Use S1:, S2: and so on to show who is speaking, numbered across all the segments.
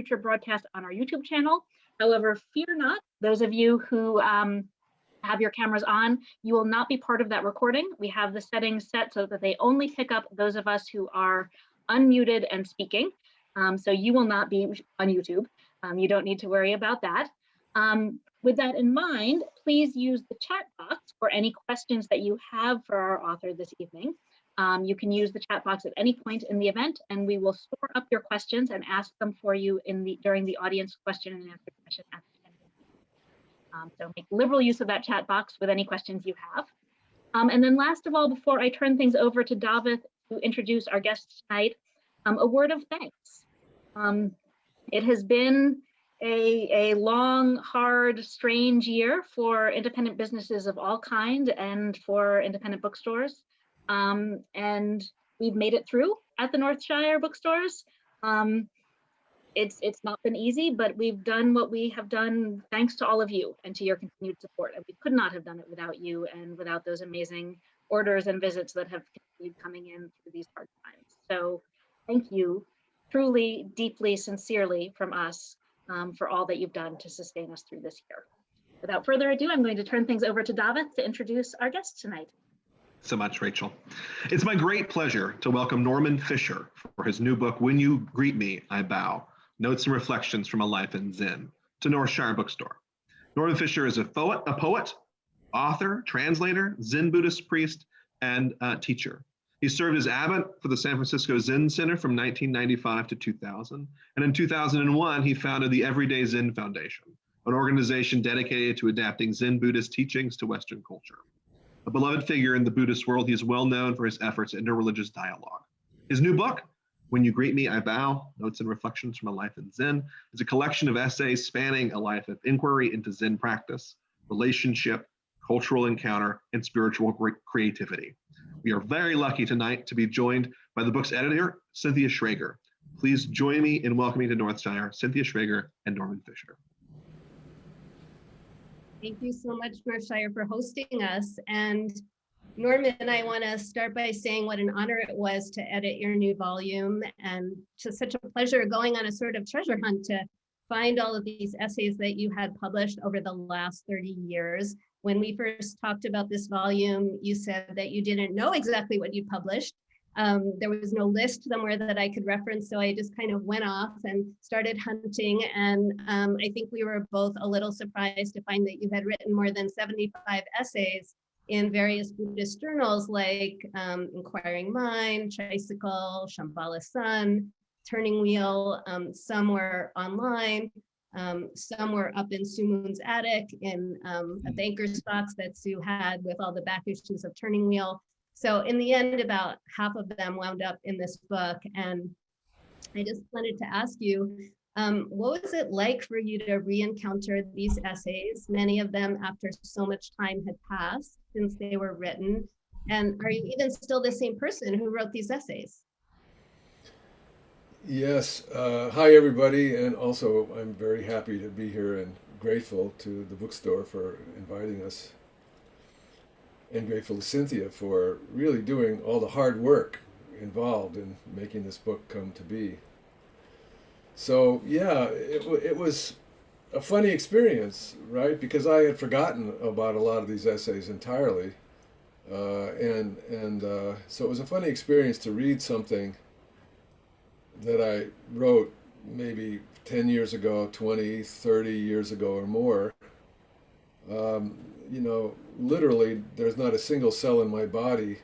S1: future broadcast on our YouTube channel. However, fear not, those of you who have your cameras on, you will not be part of that recording. We have the settings set so that they only pick up those of us who are unmuted and speaking. So you will not be on YouTube. You don't need to worry about that. With that in mind, please use the chat box for any questions that you have for our author this evening. You can use the chat box at any point in the event, and we will store up your questions and ask them for you during the audience question and answer session at the end. So make liberal use of that chat box with any questions you have. And then last of all, before I turn things over to David to introduce our guests tonight, a word of thanks. It has been a long, hard, strange year for independent businesses of all kinds and for independent bookstores. And we've made it through at the Northshire bookstores. It's not been easy, but we've done what we have done thanks to all of you and to your continued support. And we could not have done it without you and without those amazing orders and visits that have continued coming in through these hard times. So thank you, truly, deeply, sincerely from us for all that you've done to sustain us through this year. Without further ado, I'm going to turn things over to David to introduce our guest tonight.
S2: So much, Rachel. It's my great pleasure to welcome Norman Fischer for his new book, When You Greet Me, I Bow, Notes and Reflections from a Life in Zen, to Northshire Bookstore. Norman Fischer is a poet, author, translator, Zen Buddhist priest, and teacher. He served as abbot for the San Francisco Zen Center from 1995 to 2000. And in 2001, he founded the Everyday Zen Foundation, an organization dedicated to adapting Zen Buddhist teachings to Western culture. A beloved figure in the Buddhist world, he is well known for his efforts in interreligious dialogue. His new book, When You Greet Me, I Bow, Notes and Reflections from a Life in Zen, is a collection of essays spanning a life of inquiry into Zen practice, relationship, cultural encounter, and spiritual creativity. We are very lucky tonight to be joined by the book's editor, Cynthia Schrager. Please join me in welcoming to Northshire, Cynthia Schrager and Norman Fischer.
S3: Thank you so much, Northshire, for hosting us. And Norman, I want to start by saying what an honor it was to edit your new volume, and just such a pleasure going on a sort of treasure hunt to find all of these essays that you had published over the last 30 years. When we first talked about this volume, you said that you didn't know exactly what you published. There was no list somewhere that I could reference, so I just kind of went off and started hunting. And I think we were both a little surprised to find that you had written more than 75 essays in various Buddhist journals like Inquiring Mind, Tricycle, Shambhala Sun, Turning Wheel. Some were online. Some were up in Sue Moon's attic in a banker's box that Sue had with all the back issues of Turning Wheel. So in the end, about half of them wound up in this book. And I just wanted to ask you, what was it like for you to re-encounter these essays, many of them after so much time had passed since they were written? And are you even still the same person who wrote these essays?
S4: Yes. Hi, everybody. And also, I'm very happy to be here and grateful to the bookstore for inviting us. And grateful to Cynthia for really doing all the hard work involved in making this book come to be. So, yeah, it was a funny experience, right? Because I had forgotten about a lot of these essays entirely. So it was a funny experience to read something that I wrote maybe 10 years ago, 20, 30 years ago or more. Literally, there's not a single cell in my body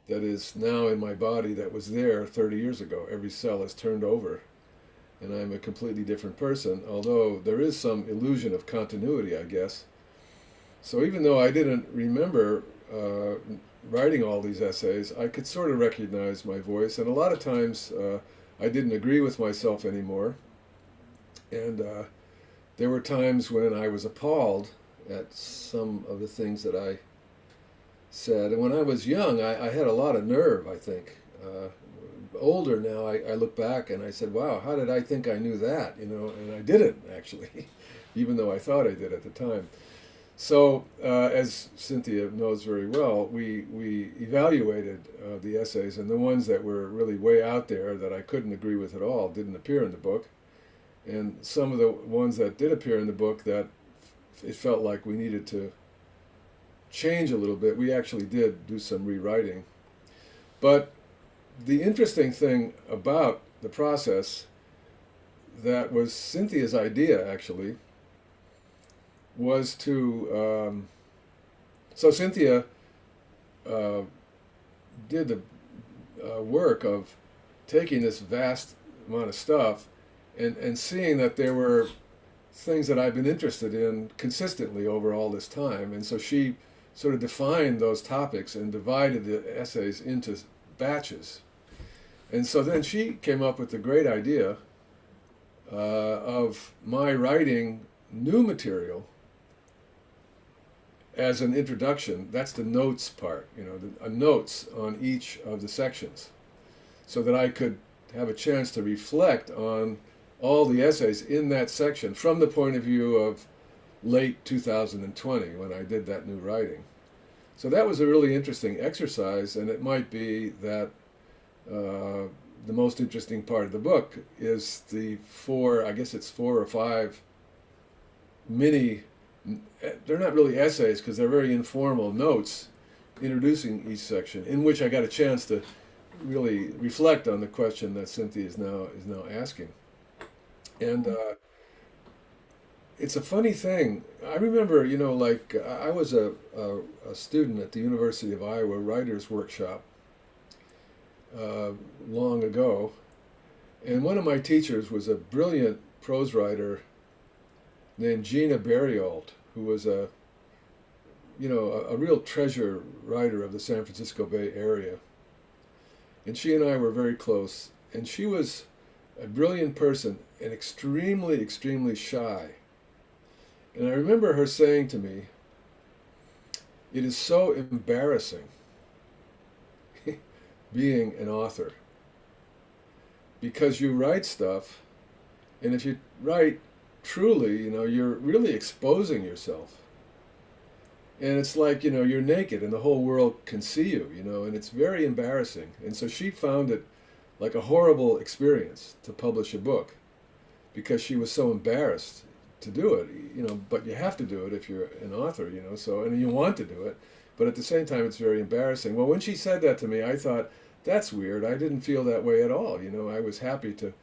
S4: that is now in my body that was there 30 years ago. Every cell is turned over, and I'm a completely different person, although there is some illusion of continuity, I guess. So even though I didn't remember writing all these essays, I could sort of recognize my voice, and a lot of times I didn't agree with myself anymore. And there were times when I was appalled at some of the things that I said. And when I was young, I had a lot of nerve, I think. Older now, I look back and I said, wow, how did I think I knew that? And I didn't, actually, even though I thought I did at the time. So, as Cynthia knows very well, we evaluated the essays, and the ones that were really way out there that I couldn't agree with at all didn't appear in the book. And some of the ones that did appear in the book that it felt like we needed to change a little bit, we actually did do some rewriting. But the interesting thing about the process that was Cynthia's idea, actually, was to so Cynthia did the work of taking this vast amount of stuff and seeing that there were things that I've been interested in consistently over all this time. And so she sort of defined those topics and divided the essays into batches. And so then she came up with the great idea of my writing new material as an introduction. That's the notes part, notes on each of the sections, so that I could have a chance to reflect on all the essays in that section from the point of view of late 2020 when I did that new writing. So that was a really interesting exercise, and it might be that the most interesting part of the book is the four or five mini, they're not really essays because they're very informal notes introducing each section, in which I got a chance to really reflect on the question that Cynthia is now asking. And it's a funny thing. I remember, I was a student at the University of Iowa Writers Workshop long ago, and one of my teachers was a brilliant prose writer named Gina Berriolt, who was a real treasure writer of the San Francisco Bay Area. And she and I were very close, and she was a brilliant person and extremely, extremely shy. And I remember her saying to me, "It is so embarrassing being an author, because you write stuff, and if you write truly, you're really exposing yourself. And it's like, you're naked and the whole world can see you, and it's very embarrassing." And so she found it like a horrible experience to publish a book, because she was so embarrassed to do it, but you have to do it if you're an author, so, and you want to do it, but at the same time it's very embarrassing. Well, when she said that to me, I thought, that's weird. I didn't feel that way at all. I was happy to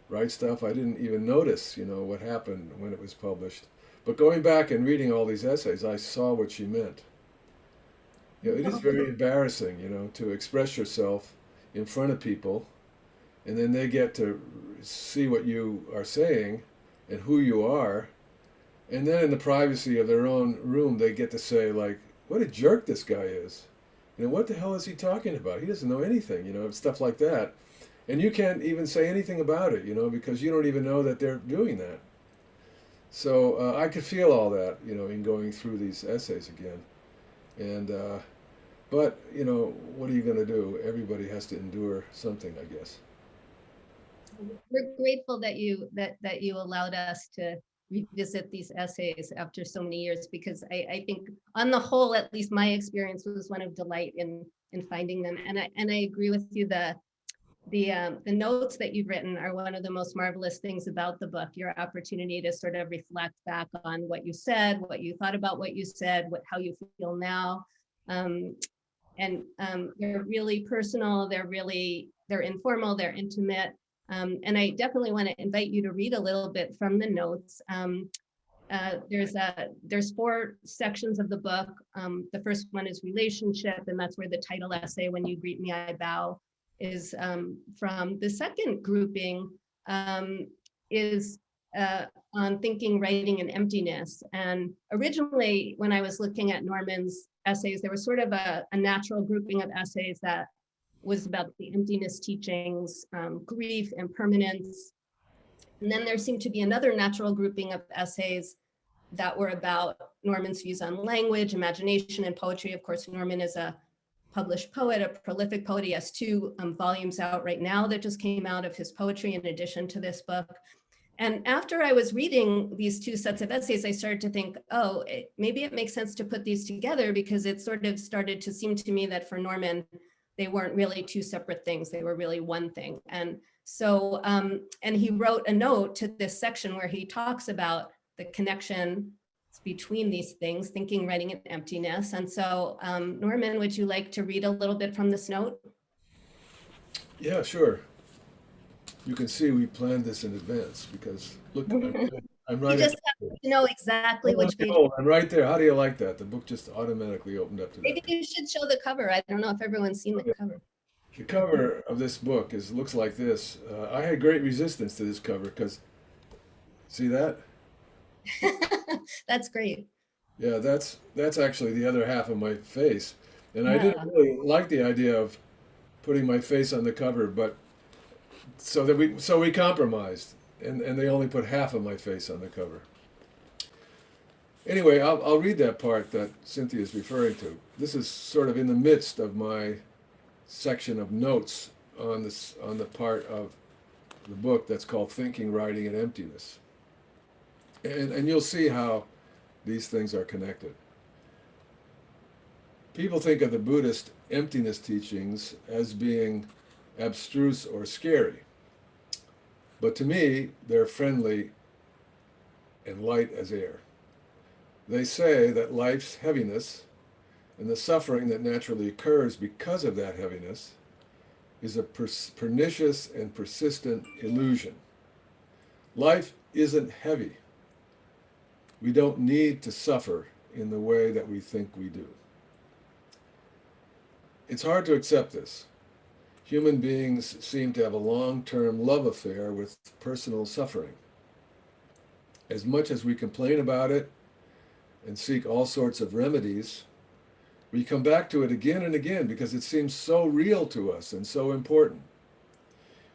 S4: write stuff. I didn't even notice, what happened when it was published. But going back and reading all these essays, I saw what she meant. It is very embarrassing, to express yourself in front of people, and then they get to see what you are saying and who you are, and then in the privacy of their own room, they get to say, like, what a jerk this guy is. What the hell is he talking about? He doesn't know anything, stuff like that. And you can't even say anything about it, because you don't even know that they're doing that. So I could feel all that, in going through these essays again. And, but, what are you going to do? Everybody has to endure something, I guess.
S3: We're grateful that you allowed us to revisit these essays after so many years, because I think on the whole, at least my experience was one of delight in finding them. And I agree with you, the notes that you've written are one of the most marvelous things about the book. Your opportunity to sort of reflect back on what you said, what you thought about what you said, how you feel now. And they're really personal, they're informal, they're intimate. And I definitely want to invite you to read a little bit from the notes. There's 4 sections of the book. The first one is relationship, and that's where the title essay, "When You Greet Me, I Bow," is from. The second grouping is on thinking, writing, and emptiness. And originally, when I was looking at Norman's essays, there was sort of a natural grouping of essays that was about the emptiness teachings, grief, and permanence. And then there seemed to be another natural grouping of essays that were about Norman's views on language, imagination, and poetry. Of course, Norman is a published poet, a prolific poet. He has 2 volumes out right now that just came out of his poetry in addition to this book. And after I was reading these two sets of essays, I started to think, oh, maybe it makes sense to put these together, because it sort of started to seem to me that for Norman, they weren't really two separate things. They were really one thing. And so, and he wrote a note to this section where he talks about the connection between these things, thinking, writing, and emptiness. And so, Norman, would you like to read a little bit from this note?
S4: Yeah, sure. You can see we planned this in advance because look, I'm
S3: You
S4: right.
S3: just have to know exactly which page.
S4: I'm right there. How do you like that? The book just automatically opened up to
S3: Maybe
S4: that.
S3: you should show the cover. I don't know if everyone's seen the cover.
S4: The cover of this book looks like this. I had great resistance to this cover because, see that?
S3: That's great.
S4: Yeah, that's actually the other half of my face, and I
S3: Yeah.
S4: didn't really like the idea of putting my face on the cover, but so we compromised, and they only put half of my face on the cover. Anyway, I'll read that part that Cynthia is referring to. This is sort of in the midst of my section of notes on the part of the book that's called Thinking, Writing, and Emptiness. And you'll see how these things are connected. People think of the Buddhist emptiness teachings as being abstruse or scary. But to me, they're friendly and light as air. They say that life's heaviness and the suffering that naturally occurs because of that heaviness is a pernicious and persistent illusion. Life isn't heavy. We don't need to suffer in the way that we think we do. It's hard to accept this. Human beings seem to have a long-term love affair with personal suffering. As much as we complain about it and seek all sorts of remedies, we come back to it again and again because it seems so real to us and so important.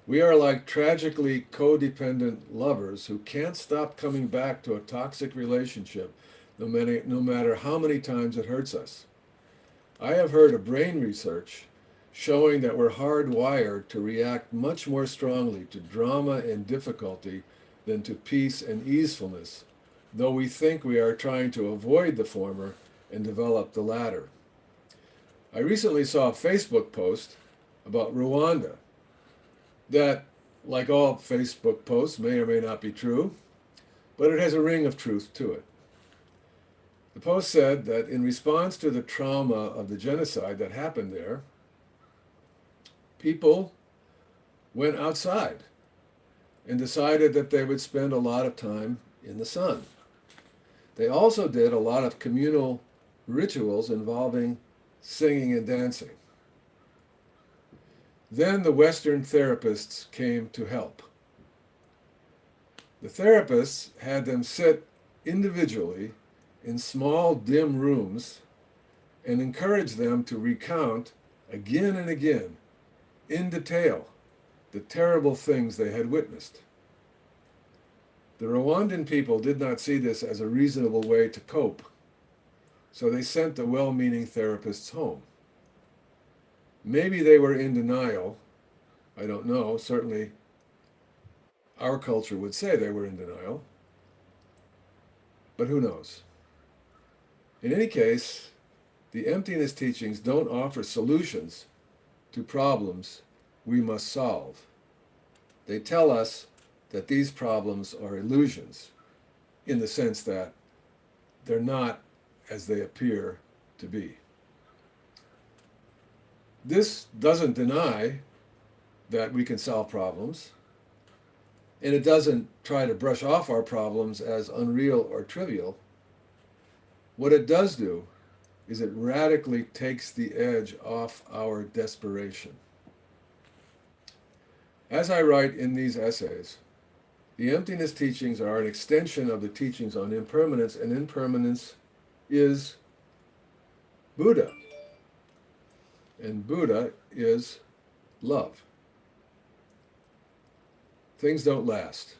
S4: We are like tragically codependent lovers who can't stop coming back to a toxic relationship no matter how many times it hurts us. I have heard of brain research showing that we're hardwired to react much more strongly to drama and difficulty than to peace and easefulness, though we think we are trying to avoid the former and develop the latter. I recently saw a Facebook post about Rwanda that, like all Facebook posts, may or may not be true, but it has a ring of truth to it. The post said that in response to the trauma of the genocide that happened there, people went outside and decided that they would spend a lot of time in the sun. They also did a lot of communal rituals involving singing and dancing. Then the Western therapists came to help. The therapists had them sit individually in small, dim rooms and encouraged them to recount again and again, in detail, the terrible things they had witnessed. The Rwandan people did not see this as a reasonable way to cope, so they sent the well-meaning therapists home. Maybe they were in denial. I don't know. Certainly, our culture would say they were in denial. But who knows? In any case, the emptiness teachings don't offer solutions to problems we must solve. They tell us that these problems are illusions, in the sense that they're not as they appear to be. This doesn't deny that we can solve problems, and it doesn't try to brush off our problems as unreal or trivial. What it does do is it radically takes the edge off our desperation. As I write in these essays, the emptiness teachings are an extension of the teachings on impermanence, and impermanence is Buddha. And Buddha is love. Things don't last.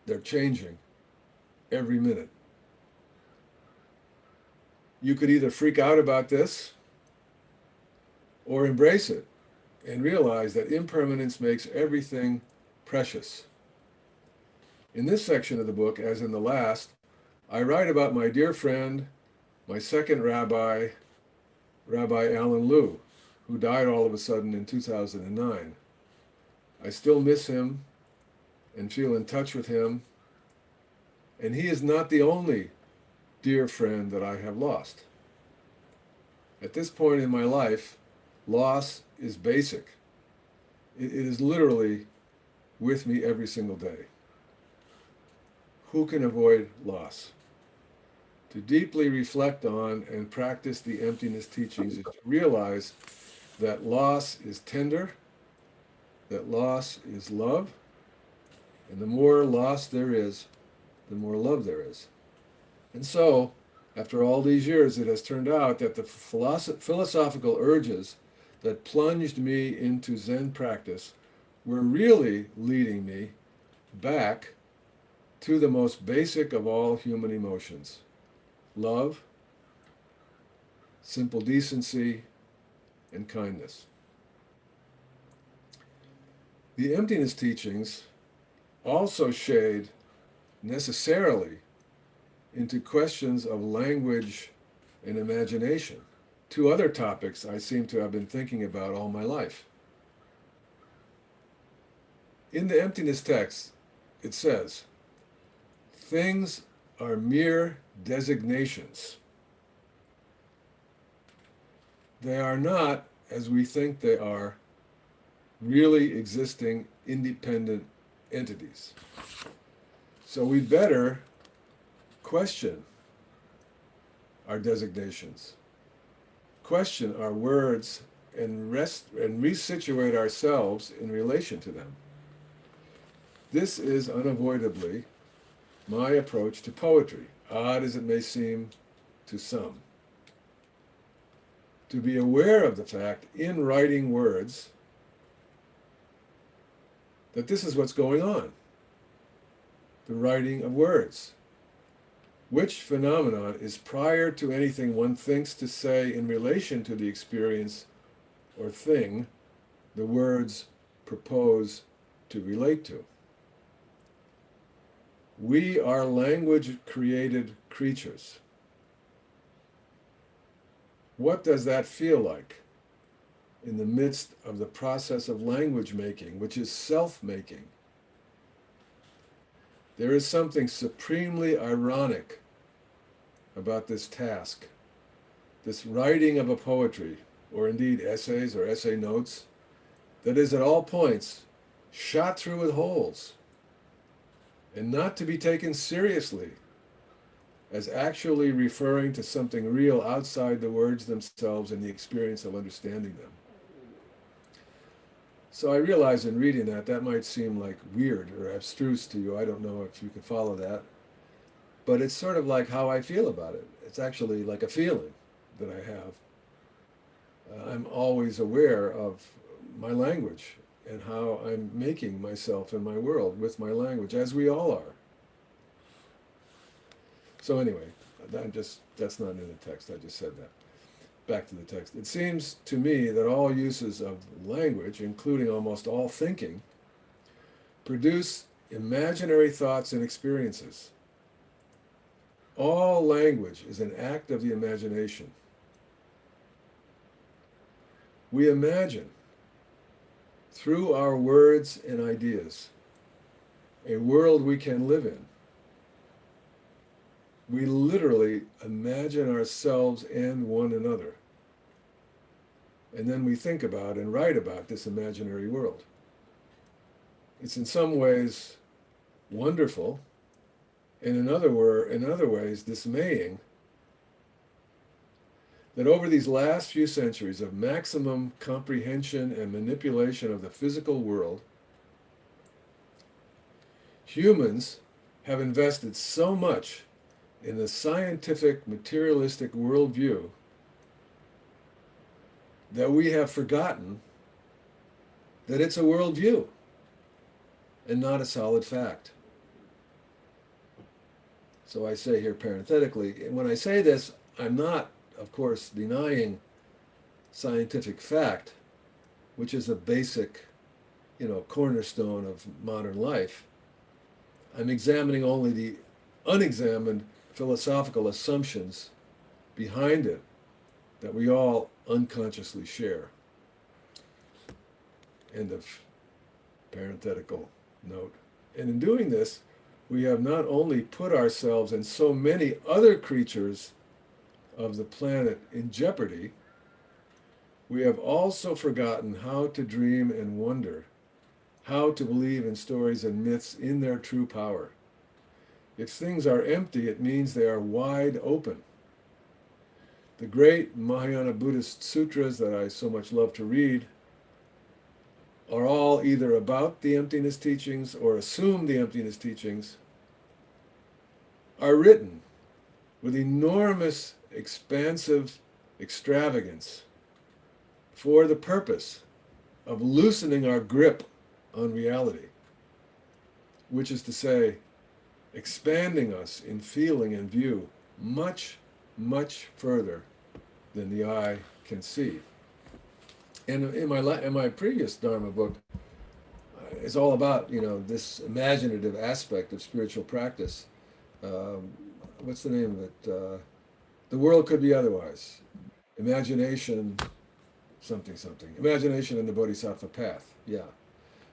S4: They're changing every minute. You could either freak out about this or embrace it and realize that impermanence makes everything precious In this section of the book, as in the last, I write about my dear friend, my second rabbi, Rabbi Alan Liu, who died all of a sudden in 2009. I still miss him and feel in touch with him, and he is not the only dear friend that I have lost. At this point in my life, loss is basic. It is literally with me every single day. Who can avoid loss? To deeply reflect on and practice the emptiness teachings is to realize that loss is tender, that loss is love, and the more loss there is, the more love there is. And so, after all these years, it has turned out that the philosophical urges that plunged me into Zen practice were really leading me back to the most basic of all human emotions: love, simple decency, and kindness. The emptiness teachings also shade necessarily into questions of language and imagination, two other topics I seem to have been thinking about all my life. In the emptiness text, it says, things are mere designations. They are not, as we think they are, really existing independent entities. So we better question our designations, question our words, and resituate ourselves in relation to them. This is unavoidably my approach to poetry, odd as it may seem to some. To be aware of the fact in writing words that this is what's going on, the writing of words. Which phenomenon is prior to anything one thinks to say in relation to the experience or thing the words propose to relate to? We are language-created creatures. What does that feel like in the midst of the process of language making, which is self-making? There is something supremely ironic about this task, this writing of a poetry, or indeed essays or essay notes, that is at all points shot through with holes, and not to be taken seriously as actually referring to something real outside the words themselves and the experience of understanding them. So I realize in reading that might seem like weird or abstruse to you. I don't know if you can follow that. But it's sort of like how I feel about it. It's actually like a feeling that I have. I'm always aware of my language and how I'm making myself and my world with my language, as we all are. So anyway, that's not in the text. I just said that. Back to the text. It seems to me that all uses of language, including almost all thinking, produce imaginary thoughts and experiences. All language is an act of the imagination. We imagine, through our words and ideas, a world we can live in. We literally imagine ourselves and one another. And then we think about and write about this imaginary world. It's in some ways wonderful, and in other ways dismaying, that over these last few centuries of maximum comprehension and manipulation of the physical world, humans have invested so much in the scientific, materialistic worldview that we have forgotten that it's a worldview and not a solid fact. So I say here parenthetically, when I say this, I'm not, of course, denying scientific fact, which is a basic, cornerstone of modern life. I'm examining only the unexamined philosophical assumptions behind it that we all unconsciously share. End of parenthetical note. And in doing this, we have not only put ourselves and so many other creatures of the planet in jeopardy, we have also forgotten how to dream and wonder, how to believe in stories and myths in their true power. If things are empty, it means they are wide open. The great Mahayana Buddhist sutras that I so much love to read are all either about the emptiness teachings or assume the emptiness teachings, are written with enormous, expansive extravagance for the purpose of loosening our grip on reality, which is to say, expanding us in feeling and view much, much further than the eye can see. And in my previous Dharma book, it's all about, this imaginative aspect of spiritual practice. What's the name of it? The World Could Be Otherwise. Imagination, something, something. Imagination and the Bodhisattva Path. Yeah.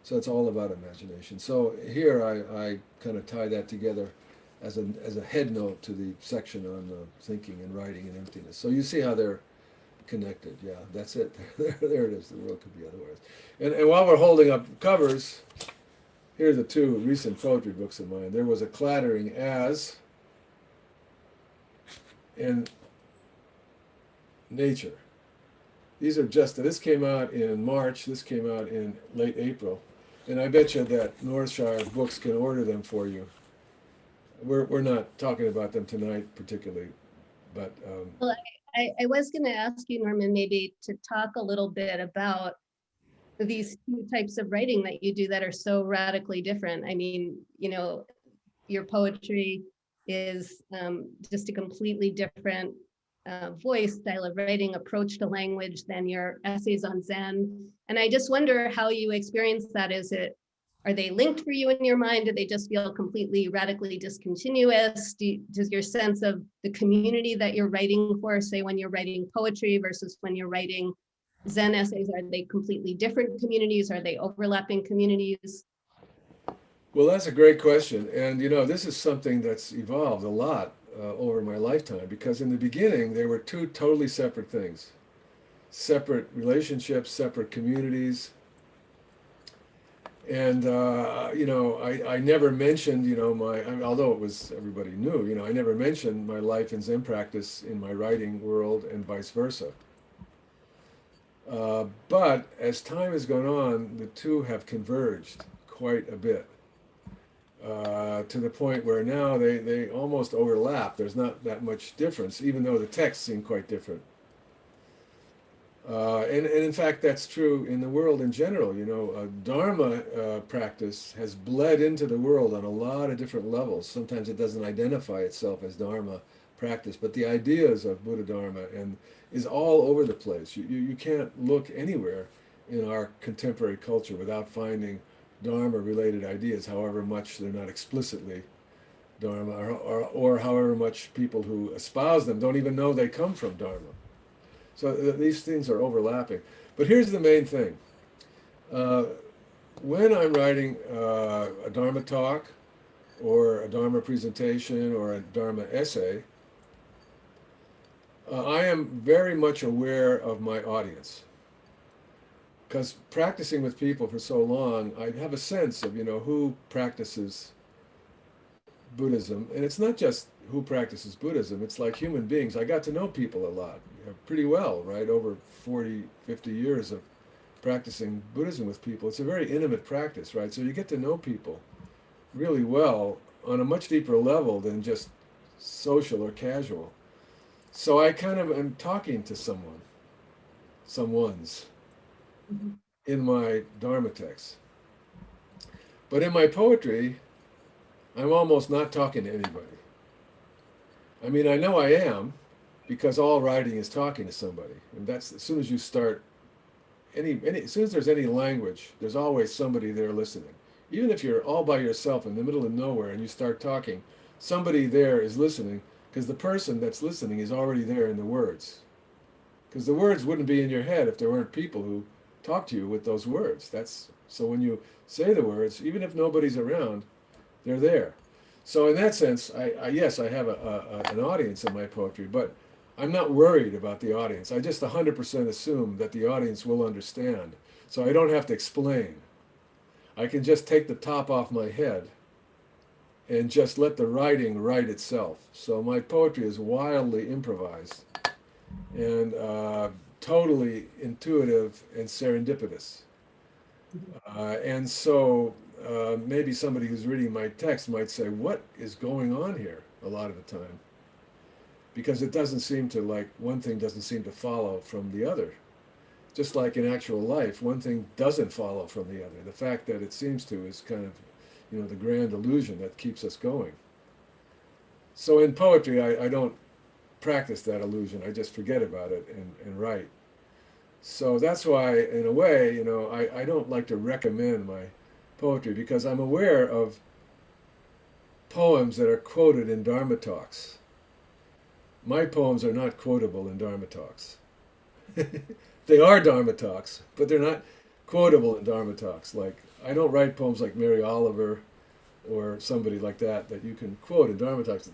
S4: So it's all about imagination. So here I kind of tie that together as a head note to the section on thinking and writing and emptiness. So you see how they're connected. Yeah, that's it. There it is. The World Could Be Otherwise. And while we're holding up covers, here are the two recent poetry books of mine. There Was a Clattering As and Nature. These are this came out in March, this came out in late April, and I bet you that Northshire Books can order them for you. We're not talking about them tonight particularly, but
S3: Well, I was going to ask you, Norman, maybe to talk a little bit about these two types of writing that you do that are so radically different. I mean, your poetry is just a completely different voice, style of writing, approach to language than your essays on Zen. And I just wonder how you experience that. Are they linked for you in your mind? Do they just feel completely radically discontinuous? Does your sense of the community that you're writing for, say when you're writing poetry versus when you're writing Zen essays, are they completely different communities? Are they overlapping communities?
S4: well, that's a great question. And this is something that's evolved a lot over my lifetime, because in the beginning they were two totally separate things, separate relationships, separate communities. And I never mentioned although it was everybody knew, I never mentioned my life in Zen practice in my writing world and vice versa. But as time has gone on, the two have converged quite a bit, to the point where now they almost overlap. There's not that much difference, even though the texts seem quite different. And in fact, that's true in the world in general. Dharma practice has bled into the world on a lot of different levels. Sometimes it doesn't identify itself as Dharma practice, but the ideas of Buddha Dharma is all over the place. You can't look anywhere in our contemporary culture without finding Dharma-related ideas, however much they're not explicitly Dharma, or however much people who espouse them don't even know they come from Dharma. So these things are overlapping. But here's the main thing. When I'm writing a Dharma talk or a Dharma presentation or a Dharma essay, I am very much aware of my audience. Because practicing with people for so long, I have a sense of, who practices Buddhism. And it's not just who practices Buddhism, it's like human beings. I got to know people a lot, pretty well, right? Over 40, 50 years of practicing Buddhism with people. It's a very intimate practice, right? So you get to know people really well on a much deeper level than just social or casual. So I kind of am talking to someone's in my Dharma text. But in my poetry, I'm almost not talking to anybody. I mean, I know I am, because all writing is talking to somebody. And that's, as soon as you start, as soon as there's any language, there's always somebody there listening. even if you're all by yourself in the middle of nowhere and you start talking, somebody there is listening, because the person that's listening is already there in the words. Because the words wouldn't be in your head if there weren't people who talk to you with those words. That's so when you say the words, even if nobody's around, they're there. So in that sense, yes, I have an audience in my poetry, but I'm not worried about the audience. I just 100% assume that the audience will understand. So I don't have to explain. I can just take the top off my head and just let the writing write itself. So my poetry is wildly improvised and totally intuitive and serendipitous. And so maybe somebody who's reading my text might say, what is going on here a lot of the time? Because it doesn't seem to, like, one thing doesn't seem to follow from the other. Just like in actual life, one thing doesn't follow from the other. The fact that it seems to is kind of, the grand illusion that keeps us going. So in poetry, I don't practice that illusion. I just forget about it and write. So that's why, in a way, I don't like to recommend my poetry, because I'm aware of poems that are quoted in Dharma talks. My poems are not quotable in Dharma talks. They are Dharma talks, but they're not quotable in Dharma talks. Like, I don't write poems like Mary Oliver or somebody like that you can quote in Dharma talks.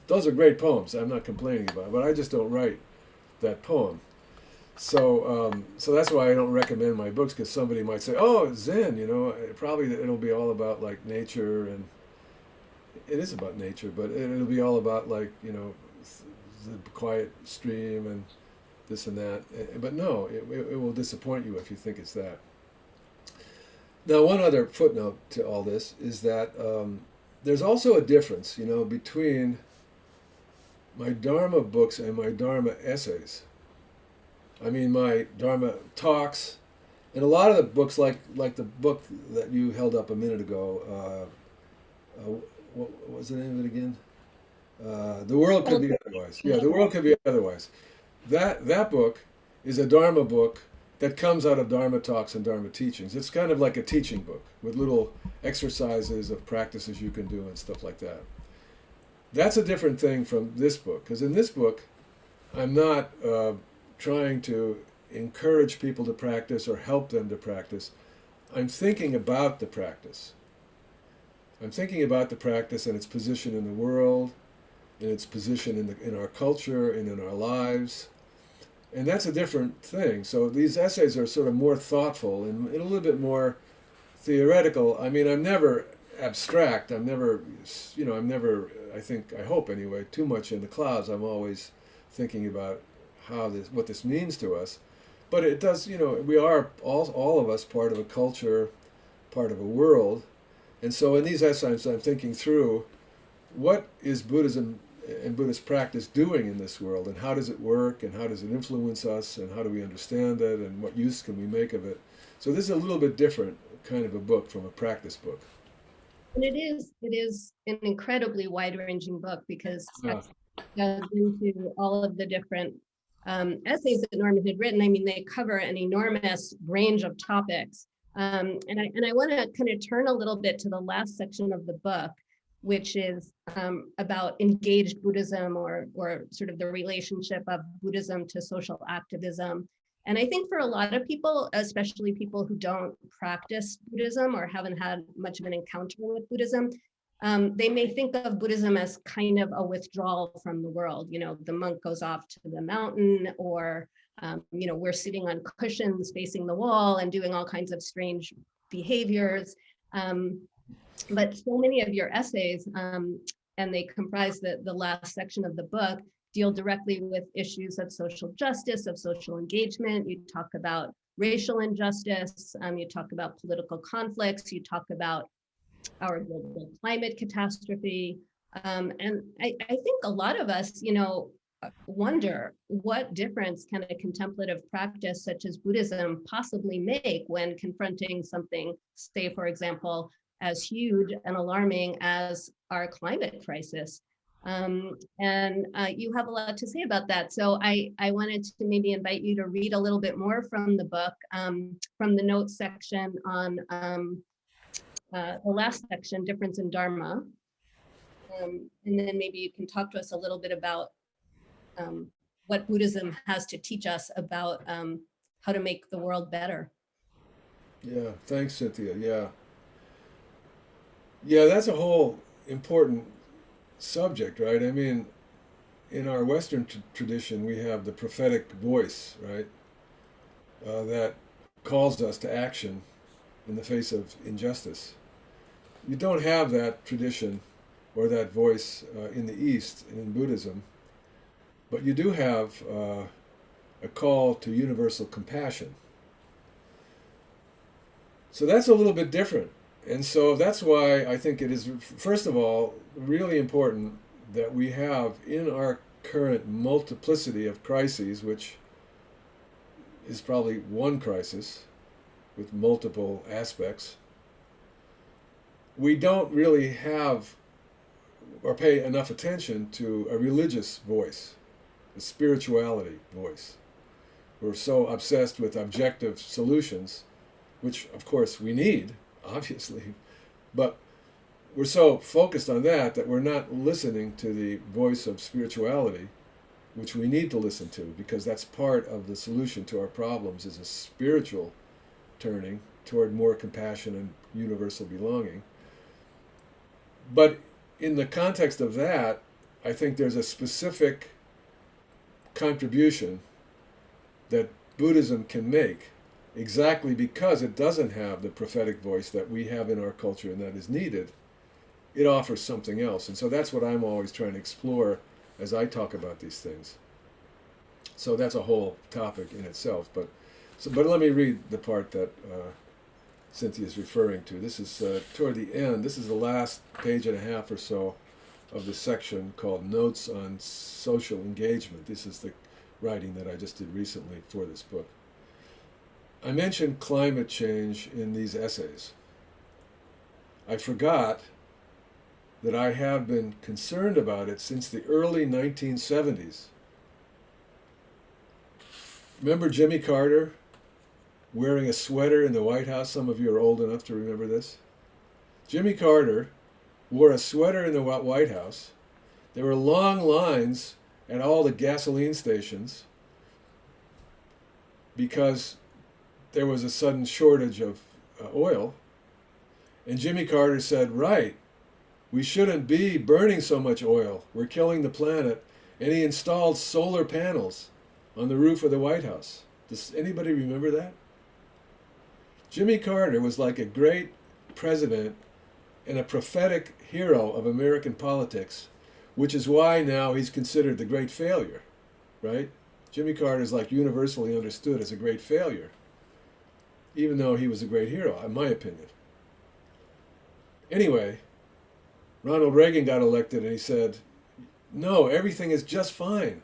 S4: Those are great poems. I'm not complaining about it, but I just don't write that poem. So that's why I don't recommend my books, because somebody might say, oh, Zen, probably it'll be all about like nature, and it is about nature, but it'll be all about like, the quiet stream and this and that. But no, it will disappoint you if you think it's that. Now, one other footnote to all this is that there's also a difference, between my Dharma books and my Dharma essays. I mean, my Dharma talks, and a lot of the books, like the book that you held up a minute ago, what was the name of it again? The World Could Be Otherwise. Yeah, The World Could Be Otherwise. That book is a Dharma book that comes out of Dharma talks and Dharma teachings. It's kind of like a teaching book with little exercises of practices you can do and stuff like that. That's a different thing from this book, because in this book, I'm not trying to encourage people to practice or help them to practice. I'm thinking about the practice. I'm thinking about the practice and its position in the world, and its position in our culture and in our lives. And that's a different thing. So these essays are sort of more thoughtful and a little bit more theoretical. I mean, I'm never abstract. I'm never, I hope anyway, too much in the clouds. I'm always thinking about what this means to us. But it does, we are all of us part of a culture, part of a world. And so in these essays, I'm thinking through what is Buddhism and Buddhist practice doing in this world, and how does it work, and how does it influence us, and how do we understand it, and what use can we make of it. So this is a little bit different kind of a book from a practice book.
S3: And it is an incredibly wide-ranging book, because it goes into all of the different essays that Norman had written. I mean, they cover an enormous range of topics. And I want to kind of turn a little bit to the last section of the book, which is about engaged Buddhism, or sort of the relationship of Buddhism to social activism. And I think for a lot of people, especially people who don't practice Buddhism or haven't had much of an encounter with Buddhism, they may think of Buddhism as kind of a withdrawal from the world. The monk goes off to the mountain, or we're sitting on cushions facing the wall and doing all kinds of strange behaviors. But so many of your essays, and they comprise the last section of the book, deal directly with issues of social justice, of social engagement. You talk about racial injustice, you talk about political conflicts, you talk about our global climate catastrophe. And I think a lot of us, wonder what difference can a contemplative practice such as Buddhism possibly make when confronting something, say, for example, as huge and alarming as our climate crisis. And you have a lot to say about that. So I wanted to maybe invite you to read a little bit more from the book, from the notes section on the last section, difference in Dharma. And then maybe you can talk to us a little bit about what Buddhism has to teach us about how to make the world better.
S4: Yeah, thanks, Cynthia. Yeah, that's a whole important subject, right? I mean, in our Western tradition, we have the prophetic voice, right? That calls us to action in the face of injustice. You don't have that tradition or that voice in the East and in Buddhism, but you do have a call to universal compassion. So that's a little bit different. And so that's why I think it is, first of all, really important that we have in our current multiplicity of crises, which is probably one crisis with multiple aspects, we don't really have or pay enough attention to a religious voice, a spirituality voice. We're so obsessed with objective solutions, which of course we need, obviously, but we're so focused on that that we're not listening to the voice of spirituality, which we need to listen to, because that's part of the solution to our problems, is a spiritual turning toward more compassion and universal belonging. But in the context of that, I think there's a specific contribution that Buddhism can make, exactly because it doesn't have the prophetic voice that we have in our culture and that is needed. It offers something else. And so that's what I'm always trying to explore as I talk about these things. So that's a whole topic in itself. But let me read the part that Cynthia is referring to. This is toward the end. This is the last page and a half or so of the section called Notes on Social Engagement. This is the writing that I just did recently for this book. I mentioned climate change in these essays. I forgot that I have been concerned about it since the early 1970s. Remember Jimmy Carter wearing a sweater in the White House? Some of you are old enough to remember this. Jimmy Carter wore a sweater in the White House. There were long lines at all the gasoline stations because there was a sudden shortage of oil. And Jimmy Carter said, right, we shouldn't be burning so much oil. We're killing the planet. And he installed solar panels on the roof of the White House. Does anybody remember that? Jimmy Carter was like a great president and a prophetic hero of American politics, which is why now he's considered the great failure, right? Jimmy Carter is like universally understood as a great failure, even though he was a great hero, in my opinion. Anyway, Ronald Reagan got elected and he said, no, everything is just fine.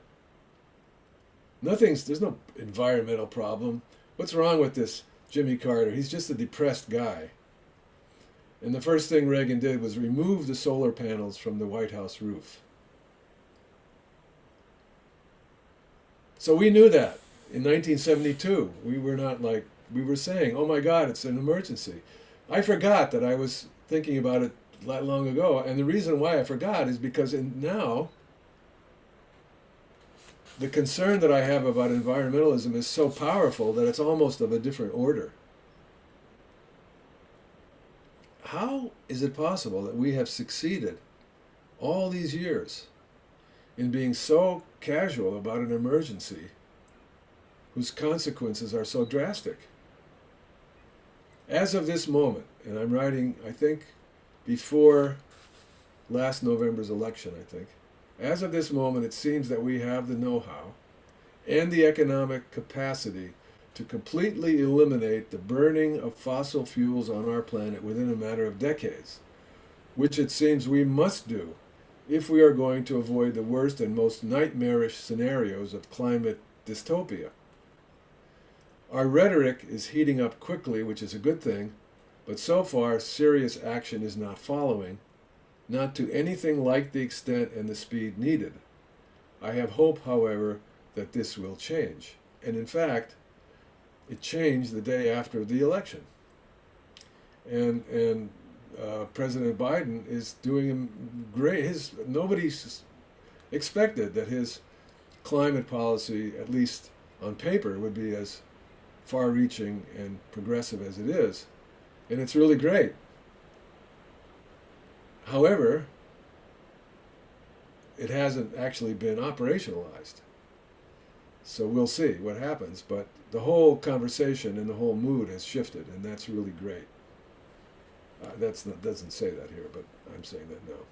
S4: There's no environmental problem. What's wrong with this Jimmy Carter? He's just a depressed guy. And the first thing Reagan did was remove the solar panels from the White House roof. So we knew that in 1972. We were saying, oh my God, it's an emergency. I forgot that I was thinking about it that long ago. And the reason why I forgot is because now the concern that I have about environmentalism is so powerful that it's almost of a different order. How is it possible that we have succeeded all these years in being so casual about an emergency whose consequences are so drastic? As of this moment, and I'm writing, I think, before last November's election, I think, as of this moment, it seems that we have the know-how and the economic capacity to completely eliminate the burning of fossil fuels on our planet within a matter of decades, which it seems we must do if we are going to avoid the worst and most nightmarish scenarios of climate dystopia. Our rhetoric is heating up quickly, which is a good thing, but so far serious action is not following, not to anything like the extent and the speed needed. I have hope, however, that this will change. And in fact, it changed the day after the election. And President Biden is doing him great. Nobody expected that his climate policy, at least on paper, would be as far-reaching and progressive as it is, and it's really great. However, it hasn't actually been operationalized. So we'll see what happens, but the whole conversation and the whole mood has shifted, and that's really great. Doesn't say that here, but I'm saying that now.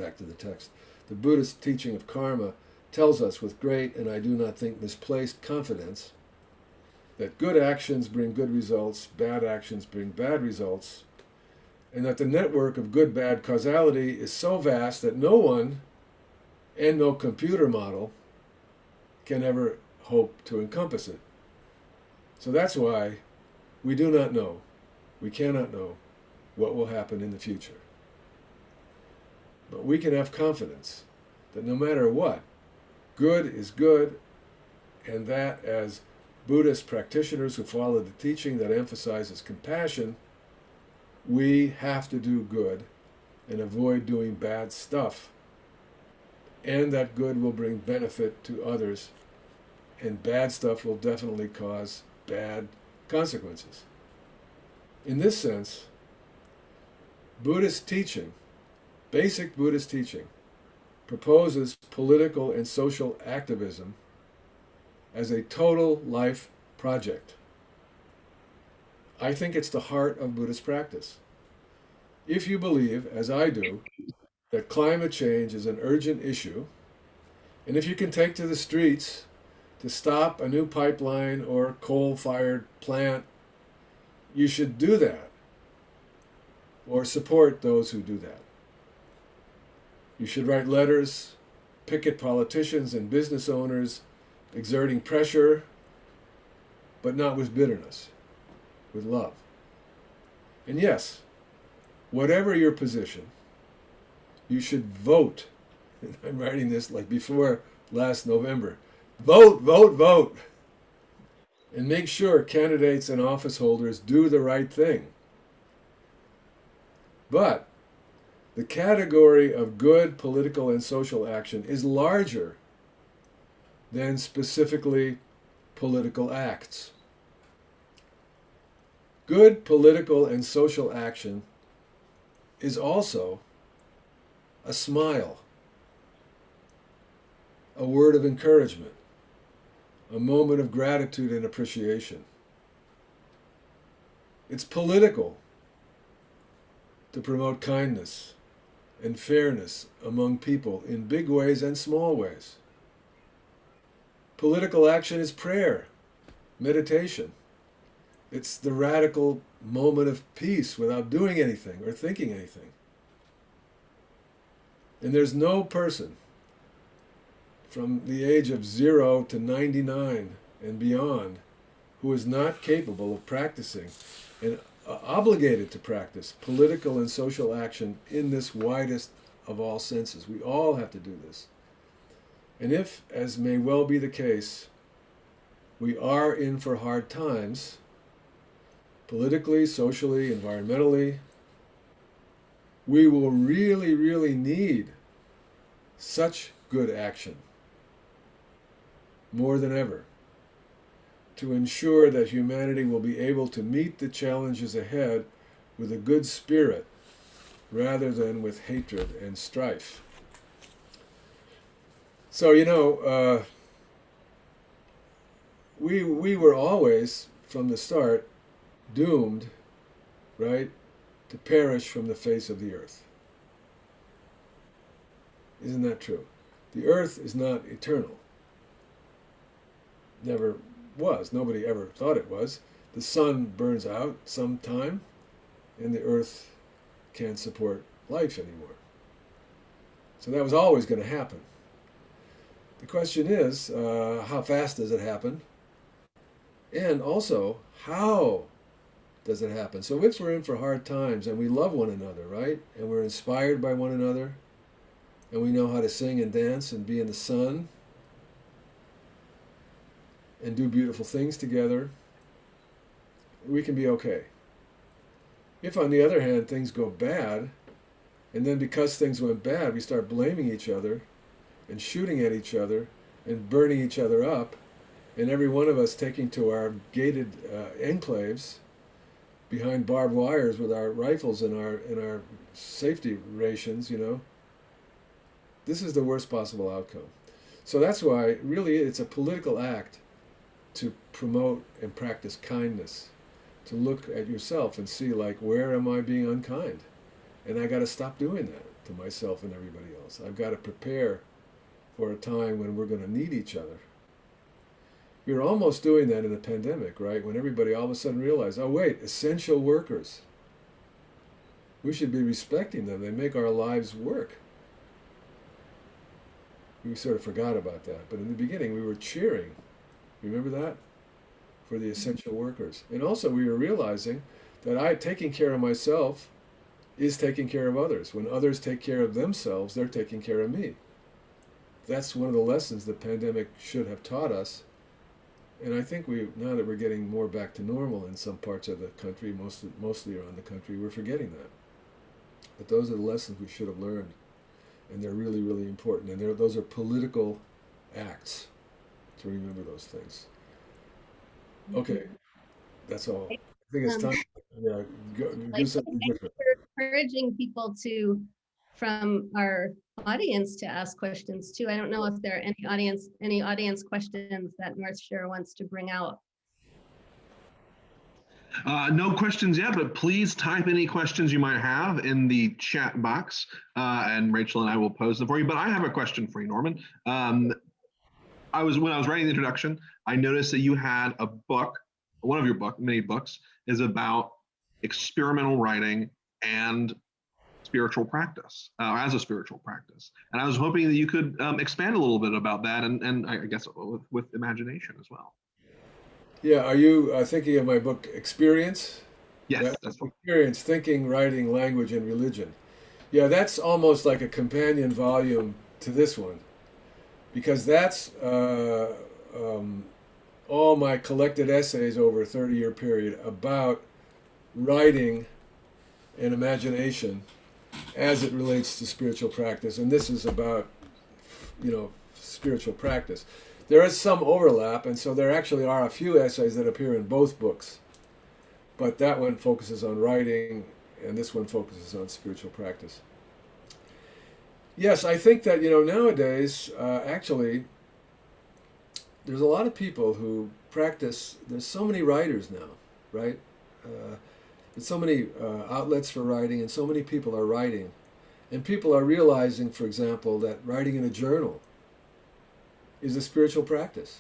S4: Back to the text. The Buddhist teaching of karma tells us with great, and I do not think misplaced, confidence that good actions bring good results, bad actions bring bad results, and that the network of good-bad causality is so vast that no one and no computer model can ever hope to encompass it. So that's why we do not know, we cannot know what will happen in the future. But we can have confidence that no matter what, good is good, and that as Buddhist practitioners who follow the teaching that emphasizes compassion, we have to do good and avoid doing bad stuff, and that good will bring benefit to others, and bad stuff will definitely cause bad consequences. In this sense, Buddhist teaching, basic Buddhist teaching, proposes political and social activism as a total life project. I think it's the heart of Buddhist practice. If you believe, as I do, that climate change is an urgent issue, and if you can take to the streets to stop a new pipeline or coal-fired plant, you should do that, or support those who do that. You should write letters, picket politicians and business owners, exerting pressure, but not with bitterness, with love. And yes, whatever your position, you should vote. And I'm writing this like before last November. Vote, vote, vote. And make sure candidates and office holders do the right thing. But the category of good political and social action is larger than specifically political acts. Good political and social action is also a smile, a word of encouragement, a moment of gratitude and appreciation. It's political to promote kindness and fairness among people in big ways and small ways. Political action is prayer, meditation. It's the radical moment of peace without doing anything or thinking anything. And there's no person from the age of 0 to 99 and beyond who is not capable of practicing and obligated to practice political and social action in this widest of all senses. We all have to do this. And if, as may well be the case, we are in for hard times, politically, socially, environmentally, we will really, really need such good action more than ever to ensure that humanity will be able to meet the challenges ahead with a good spirit rather than with hatred and strife. So, we were always, from the start, doomed, right, to perish from the face of the earth. Isn't that true? The earth is not eternal. Never was. Nobody ever thought it was. The sun burns out sometime, and the earth can't support life anymore. So that was always going to happen. The question is, how fast does it happen? And also, how does it happen? So if we're in for hard times and we love one another, right? And we're inspired by one another, and we know how to sing and dance and be in the sun and do beautiful things together, we can be okay. If, on the other hand, things go bad, and then because things went bad, we start blaming each other and shooting at each other and burning each other up, and every one of us taking to our gated enclaves behind barbed wires with our rifles and our safety rations, this is the worst possible outcome. So that's why, really, it's a political act to promote and practice kindness, to look at yourself and see, like, where am I being unkind? And I got to stop doing that to myself and everybody else. I've got to prepare for a time when we're going to need each other. We were almost doing that in the pandemic, right? When everybody all of a sudden realized, oh wait, essential workers. We should be respecting them. They make our lives work. We sort of forgot about that. But in the beginning, we were cheering. Remember that? For the essential workers. And also we were realizing that taking care of myself is taking care of others. When others take care of themselves, they're taking care of me. That's one of the lessons the pandemic should have taught us. And I think now that we're getting more back to normal in some parts of the country, mostly around the country, we're forgetting that. But those are the lessons we should have learned. And they're really, really important. And those are political acts to remember those things. Okay, that's all. I think it's time to do something different.
S3: We're encouraging people from our audience to ask questions too. I don't know if there are any audience questions that Northshire wants to bring out.
S2: No questions yet, but please type any questions you might have in the chat box, and Rachel and I will pose them for you. But I have a question for you, Norman. When I was writing the introduction, I noticed that you had a book. One of your many books, is about experimental writing and spiritual practice, as a spiritual practice. And I was hoping that you could expand a little bit about that, and I guess with imagination as well.
S4: Yeah, are you thinking of my book, Experience?
S2: Yes, that's what.
S4: Experience, Thinking, Writing, Language, and Religion. Yeah, that's almost like a companion volume to this one, because that's all my collected essays over a 30-year period about writing and imagination as it relates to spiritual practice. And this is about, spiritual practice. There is some overlap, and so there actually are a few essays that appear in both books. But that one focuses on writing, and this one focuses on spiritual practice. Yes, I think that, nowadays, actually, there's a lot of people who practice. There's so many writers now, right? There's so many outlets for writing, and so many people are writing. And people are realizing, for example, that writing in a journal is a spiritual practice.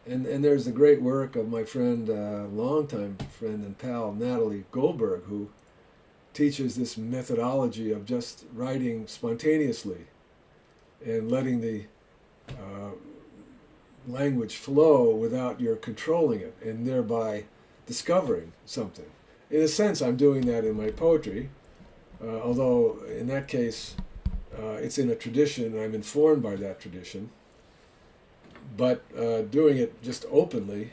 S4: And there's the great work of my friend, longtime friend and pal, Natalie Goldberg, who teaches this methodology of just writing spontaneously and letting the language flow without your controlling it, and thereby discovering something. In a sense, I'm doing that in my poetry, although in that case, it's in a tradition, and I'm informed by that tradition. But doing it just openly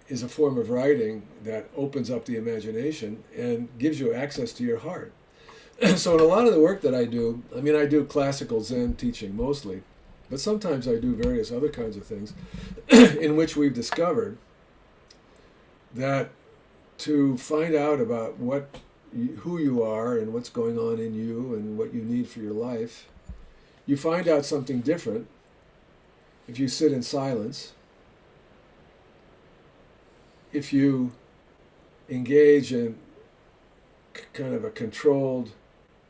S4: is a form of writing that opens up the imagination and gives you access to your heart. So in a lot of the work that I do classical Zen teaching mostly, but sometimes I do various other kinds of things in which we've discovered that to find out about who you are and what's going on in you and what you need for your life, you find out something different if you sit in silence, if you engage in kind of a controlled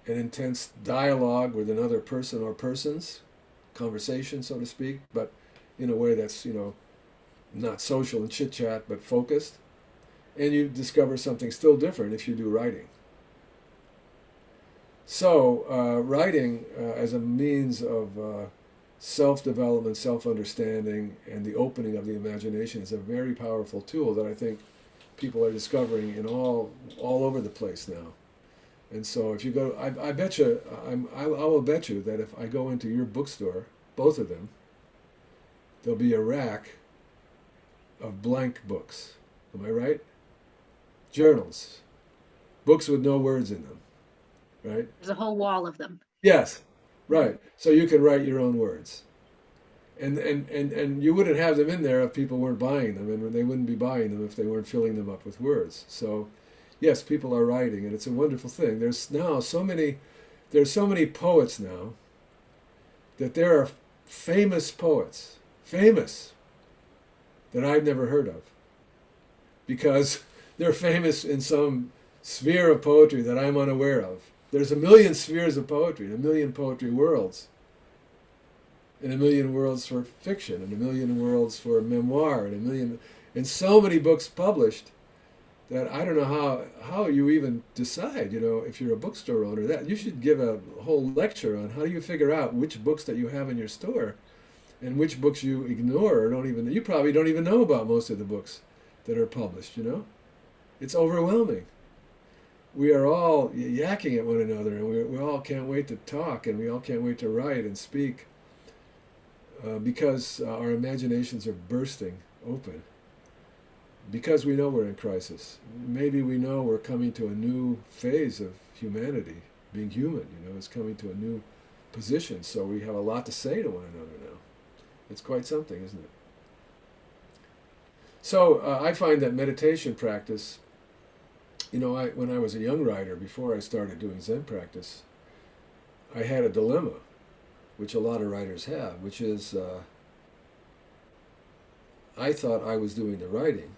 S4: and intense dialogue with another person or persons, conversation, so to speak, but in a way that's, not social and chit-chat, but focused. And you discover something still different if you do writing. So writing as a means of self-development, self-understanding, and the opening of the imagination is a very powerful tool that I think people are discovering in all over the place now. And so if you go, I bet you, I will bet you that if I go into your bookstore, both of them, there'll be a rack of blank books. Am I right? Journals, books with no words in them, right?
S1: There's a whole wall of them.
S4: Yes, right. So you can write your own words. And you wouldn't have them in there if people weren't buying them, and they wouldn't be buying them if they weren't filling them up with words. So, yes, people are writing, and it's a wonderful thing. There's so many poets now that there are famous poets, famous, that I've never heard of, because they're famous in some sphere of poetry that I'm unaware of. There's a million spheres of poetry, a million poetry worlds, and a million worlds for fiction, and a million worlds for memoir, and so many books published that I don't know how you even decide, if you're a bookstore owner, that you should give a whole lecture on how do you figure out which books that you have in your store and which books you ignore or you probably don't even know about most of the books that are published, It's overwhelming. We are all yakking at one another, and we all can't wait to talk, and we all can't wait to write and speak. Because our imaginations are bursting open. Because we know we're in crisis. Maybe we know we're coming to a new phase of humanity. Being human, is coming to a new position. So we have a lot to say to one another now. It's quite something, isn't it? So I find that meditation practice, when I was a young writer, before I started doing Zen practice, I had a dilemma, which a lot of writers have, which is I thought I was doing the writing.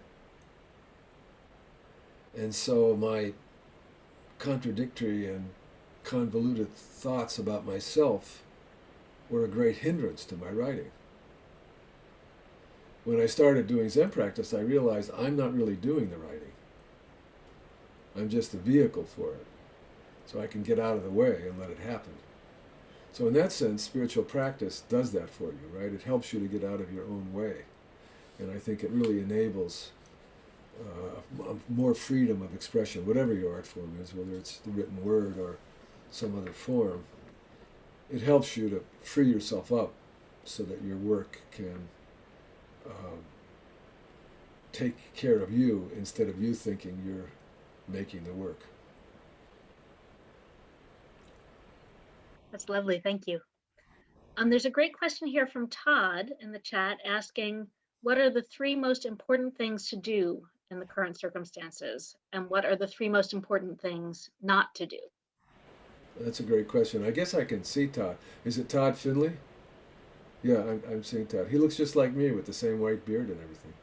S4: And so my contradictory and convoluted thoughts about myself were a great hindrance to my writing. When I started doing Zen practice, I realized I'm not really doing the writing. I'm just a vehicle for it. So I can get out of the way and let it happen. So in that sense, spiritual practice does that for you, right? It helps you to get out of your own way. And I think it really enables more freedom of expression, whatever your art form is, whether it's the written word or some other form. It helps you to free yourself up so that your work can take care of you instead of you thinking you're making the work.
S1: That's lovely. Thank you. There's a great question here from Todd in the chat asking, what are the 3 most important things to do in the current circumstances? And what are the 3 most important things not to do?
S4: That's a great question. I guess I can see Todd. Is it Todd Finley? Yeah, I'm seeing Todd. He looks just like me with the same white beard and everything.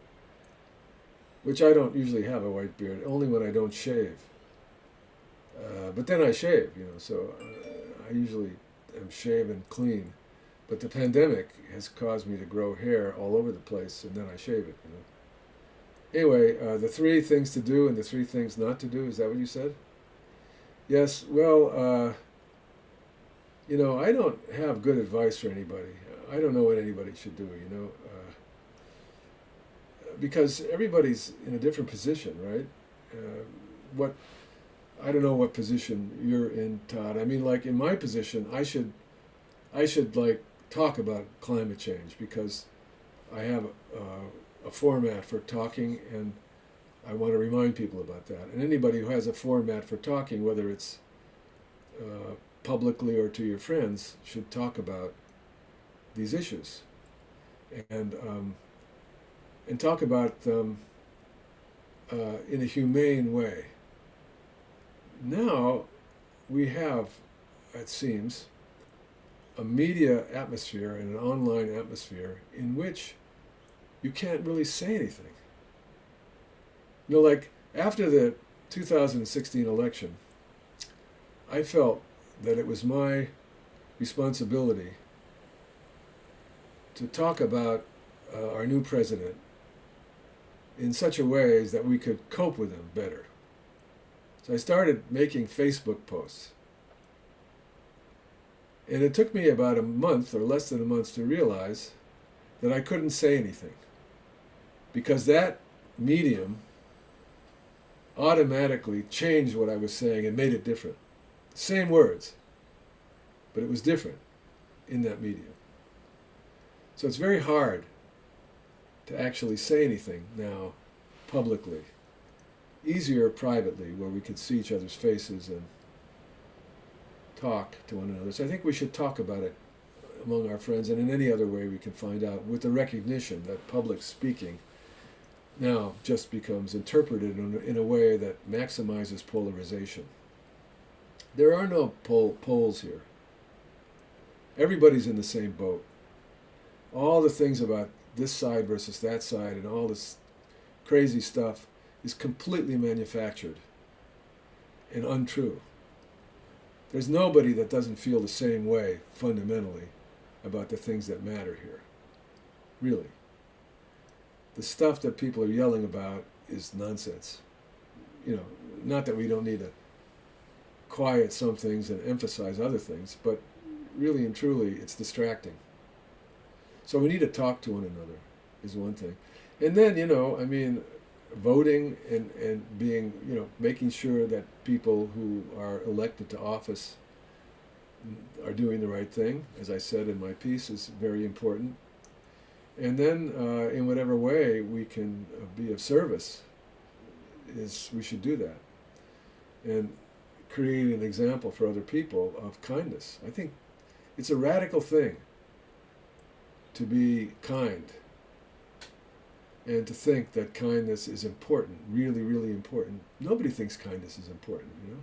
S4: Which I don't usually have a white beard, only when I don't shave. But then I shave, so I usually am shaven clean. But the pandemic has caused me to grow hair all over the place, and then I shave it, Anyway, the 3 things to do and the 3 things not to do, is that what you said? Yes, well, I don't have good advice for anybody. I don't know what anybody should do, because everybody's in a different position, right? I don't know what position you're in, Todd. I mean, like in my position, I should like talk about climate change because I have a format for talking, and I want to remind people about that. And anybody who has a format for talking, whether it's publicly or to your friends, should talk about these issues and talk about them in a humane way. Now we have, it seems, a media atmosphere and an online atmosphere in which you can't really say anything. Like after the 2016 election, I felt that it was my responsibility to talk about our new president in such a way that we could cope with him better. So I started making Facebook posts. And it took me about a month or less than a month to realize that I couldn't say anything, because that medium automatically changed what I was saying and made it different. Same words, but it was different in that medium. So it's very hard to actually say anything now publicly easier privately, where we could see each other's faces and talk to one another. So I think we should talk about it among our friends and in any other way we can find out, with the recognition that public speaking now just becomes interpreted in a way that maximizes polarization. There are no poles here. Everybody's in the same boat. All the things about this side versus that side and all this crazy stuff is completely manufactured and untrue. There's nobody that doesn't feel the same way fundamentally about the things that matter here. Really. The stuff that people are yelling about is nonsense. You know, not that we don't need to quiet some things and emphasize other things, but really and truly it's distracting. So we need to talk to one another is one thing. And then, you know, I mean, voting and being, you know, making sure that people who are elected to office are doing the right thing, as I said in my piece, is very important. And then in whatever way we can be of service, we should do that. And create an example for other people of kindness. I think it's a radical thing to be kind and to think that kindness is important, really, really important. Nobody thinks kindness is important, you know?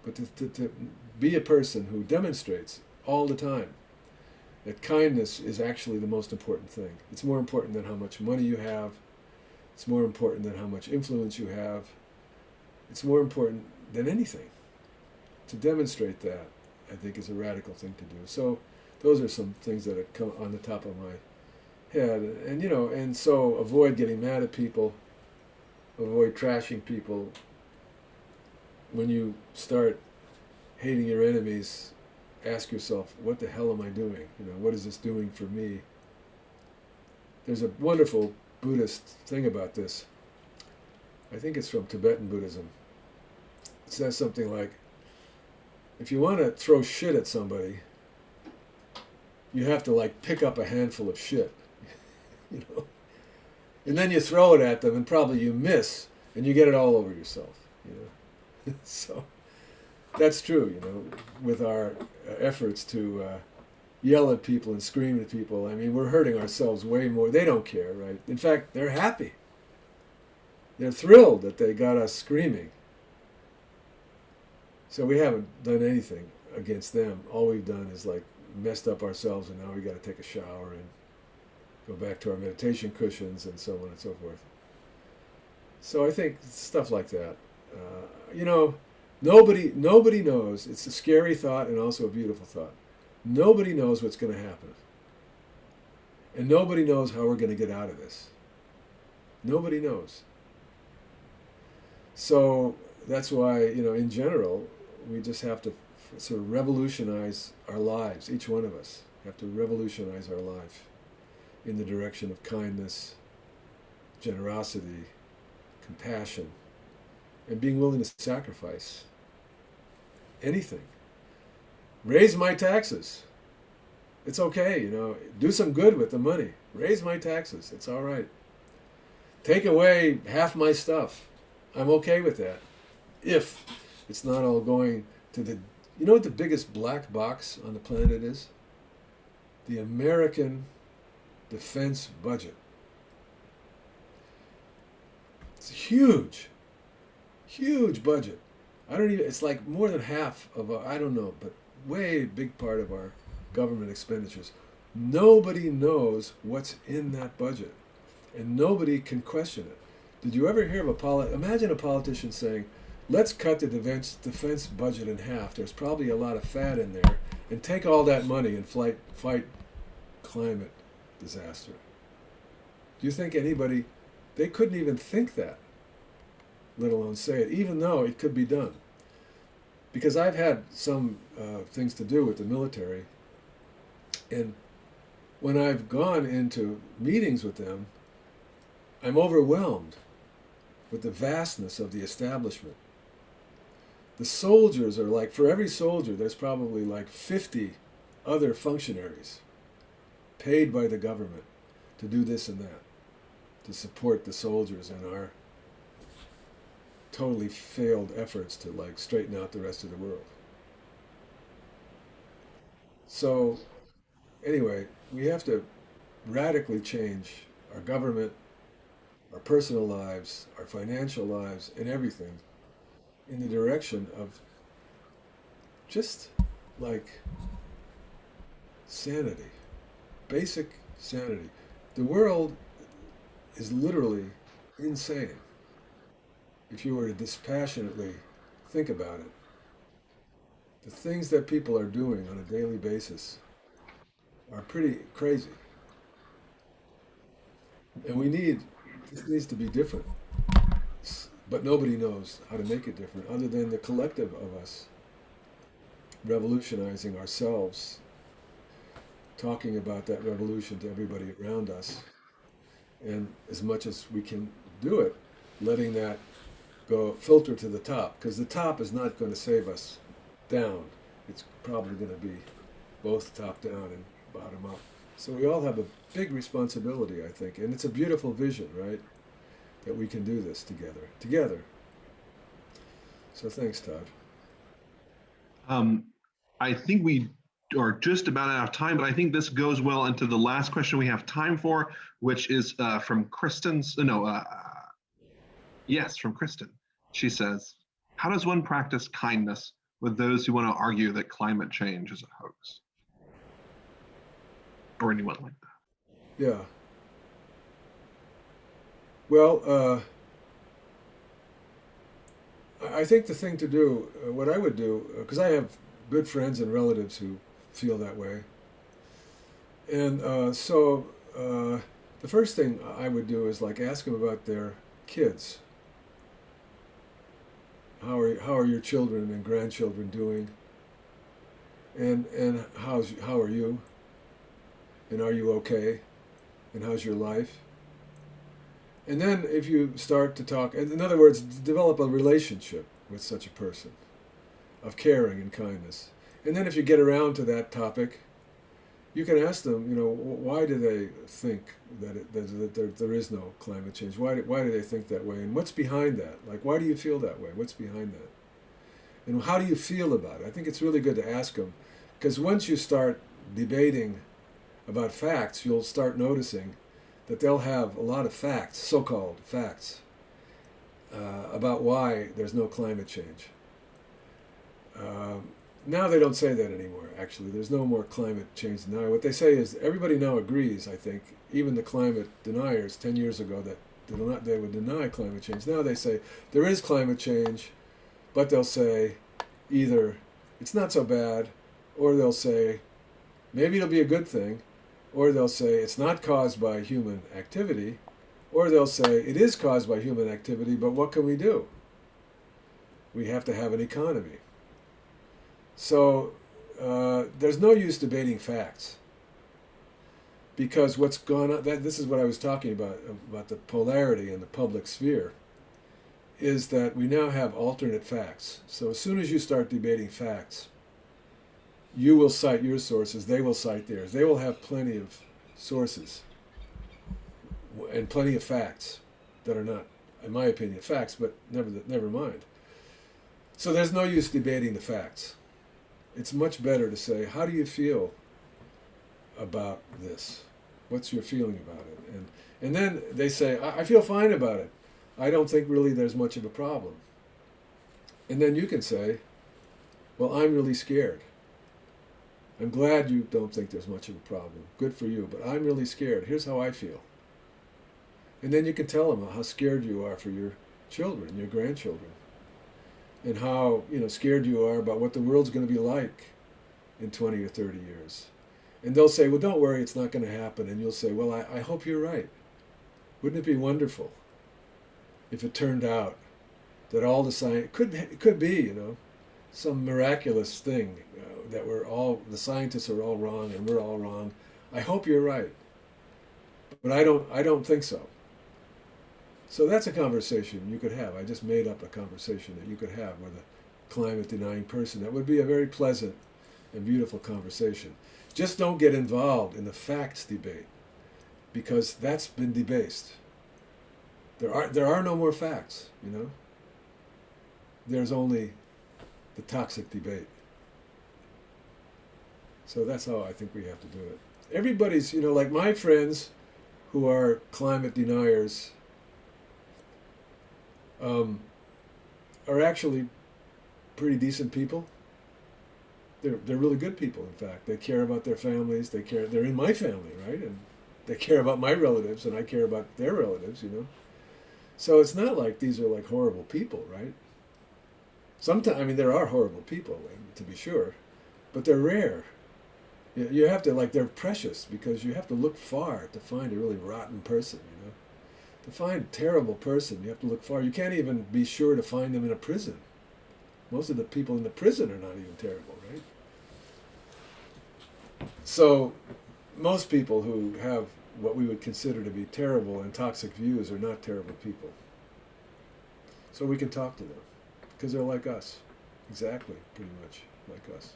S4: But to be a person who demonstrates all the time that kindness is actually the most important thing. It's more important than how much money you have. It's more important than how much influence you have. It's more important than anything. To demonstrate that, I think, is a radical thing to do. So those are some things that have come on the top of my head. And, you know, and so avoid getting mad at people, avoid trashing people. When you start hating your enemies, ask yourself, what the hell am I doing? You know, what is this doing for me? There's a wonderful Buddhist thing about this. I think it's from Tibetan Buddhism. It says something like, if you want to throw shit at somebody, you have to like pick up a handful of shit, you know, and then you throw it at them and probably you miss and you get it all over yourself, you know. So that's true, you know, with our efforts to yell at people and scream at people. I mean, we're hurting ourselves way more. They don't care, right? In fact, they're happy. They're thrilled that they got us screaming. So we haven't done anything against them. All we've done is like messed up ourselves, and now we got to take a shower and go back to our meditation cushions and so on and so forth. So I think stuff like that. You know, nobody knows. It's a scary thought and also a beautiful thought. Nobody knows what's going to happen. And nobody knows how we're going to get out of this. Nobody knows. So that's why, you know, in general, we just have to sort of revolutionize our lives. Each one of us have to revolutionize our life in the direction of kindness, generosity, compassion, and being willing to sacrifice anything. Raise my taxes. It's okay, you know. Do some good with the money. Raise my taxes. It's all right. Take away half my stuff. I'm okay with that. If it's not all going to the... You know what the biggest black box on the planet is? The American defense budget. It's a huge, huge budget. It's like more than half of our, I don't know, but way big part of our government expenditures. Nobody knows what's in that budget, and nobody can question it. Did you ever hear of imagine a politician saying, let's cut the defense budget in half. There's probably a lot of fat in there, and take all that money and fight climate disaster. Do you think anybody, they couldn't even think that, let alone say it, even though it could be done. Because I've had some things to do with the military, and when I've gone into meetings with them, I'm overwhelmed with the vastness of the establishment. The soldiers are like, for every soldier, there's probably like 50 other functionaries paid by the government to do this and that, to support the soldiers and our totally failed efforts to like straighten out the rest of the world. So anyway, we have to radically change our government, our personal lives, our financial lives, and everything in the direction of just like sanity, basic sanity. The world is literally insane if you were to dispassionately think about it. The things that people are doing on a daily basis are pretty crazy. And this needs to be different. But nobody knows how to make it different other than the collective of us revolutionizing ourselves, talking about that revolution to everybody around us, and as much as we can do it, letting that go filter to the top, because the top is not going to save us down. It's probably going to be both top down and bottom up. So we all have a big responsibility, I think, and it's a beautiful vision, right? That we can do this together. So thanks, Todd.
S2: I think we are just about out of time, but I think this goes well into the last question we have time for, which is from Kristen's, from Kristen. She says, how does one practice kindness with those who want to argue that climate change is a hoax? Or anyone like that?
S4: Yeah. Well, I think the thing to do, what I would do, because I have good friends and relatives who feel that way. And so the first thing I would do is like ask them about their kids. How are your children and grandchildren doing? And how are you? And are you okay? And how's your life? And then if you start to talk, in other words, develop a relationship with such a person of caring and kindness. And then if you get around to that topic, you can ask them, why do they think that there is no climate change? Why do they think that way? And what's behind that? Like, why do you feel that way? What's behind that? And how do you feel about it? I think it's really good to ask them, because once you start debating about facts, you'll start noticing that they'll have a lot of facts, so-called facts, about why there's no climate change. Now they don't say that anymore, actually. There's no more climate change denial. What they say is everybody now agrees, I think, even the climate deniers 10 years ago that they would deny climate change. Now they say there is climate change, but they'll say either it's not so bad, or they'll say maybe it'll be a good thing, or they'll say it's not caused by human activity, or they'll say it is caused by human activity, but what can we do? We have to have an economy. So there's no use debating facts, because what's gone on, this is what I was talking about the polarity in the public sphere, is that we now have alternate facts. So as soon as you start debating facts, you will cite your sources, they will cite theirs. They will have plenty of sources and plenty of facts that are not, in my opinion, facts, but never mind. So there's no use debating the facts. It's much better to say, how do you feel about this? What's your feeling about it? And then they say, I feel fine about it. I don't think really there's much of a problem. And then you can say, well, I'm really scared. I'm glad you don't think there's much of a problem. Good for you, but I'm really scared. Here's how I feel. And then you can tell them how scared you are for your children, your grandchildren, and how scared you are about what the world's going to be like in 20 or 30 years. And they'll say, well, don't worry, it's not going to happen. And you'll say, well, I hope you're right. Wouldn't it be wonderful if it turned out that all the science, it could be, some miraculous thing that the scientists are all wrong and we're all wrong. I hope you're right, but I don't think so. So that's a conversation you could have. I just made up a conversation that you could have with a climate denying person. That would be a very pleasant and beautiful conversation. Just don't get involved in the facts debate, because that's been debased. There are no more facts, there's only the toxic debate. So that's how I think we have to do it. Everybody's, like my friends who are climate deniers are actually pretty decent people. They're really good people, in fact. They care about their families. They're in my family, right? And they care about my relatives, and I care about their relatives, So it's not like these are like horrible people, right? Sometimes, there are horrible people, to be sure, but they're rare. You have to, they're precious, because you have to look far to find a really rotten person, To find a terrible person, you have to look far. You can't even be sure to find them in a prison. Most of the people in the prison are not even terrible, right? So most people who have what we would consider to be terrible and toxic views are not terrible people. So we can talk to them, because they're like us. Exactly, pretty much like us.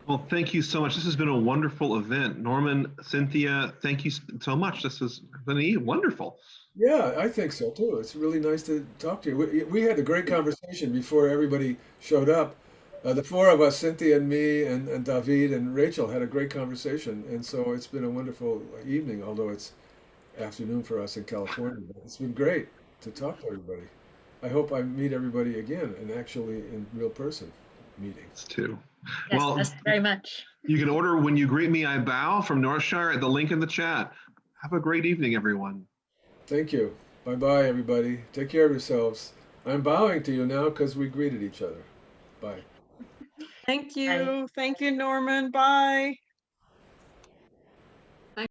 S2: Well, thank you so much. This has been a wonderful event. Norman, Cynthia, thank you so much. This has been wonderful.
S4: Yeah, I think so too. It's really nice to talk to you. We had a great conversation before everybody showed up. The four of us, Cynthia and me and David and Rachel, had a great conversation. And so it's been a wonderful evening, although it's afternoon for us in California. But it's been great to talk to everybody. I hope I meet everybody again and actually in real person meetings.
S2: Too.
S1: Yes,
S2: Well,
S1: yes, very much.
S2: you can order When You Greet Me, I Bow from Northshire at the link in the chat. Have a great evening, everyone.
S4: Thank you. Bye-bye, everybody. Take care of yourselves. I'm bowing to you now because we greeted each other. Bye.
S5: Thank you. Thank you, Norman. Bye.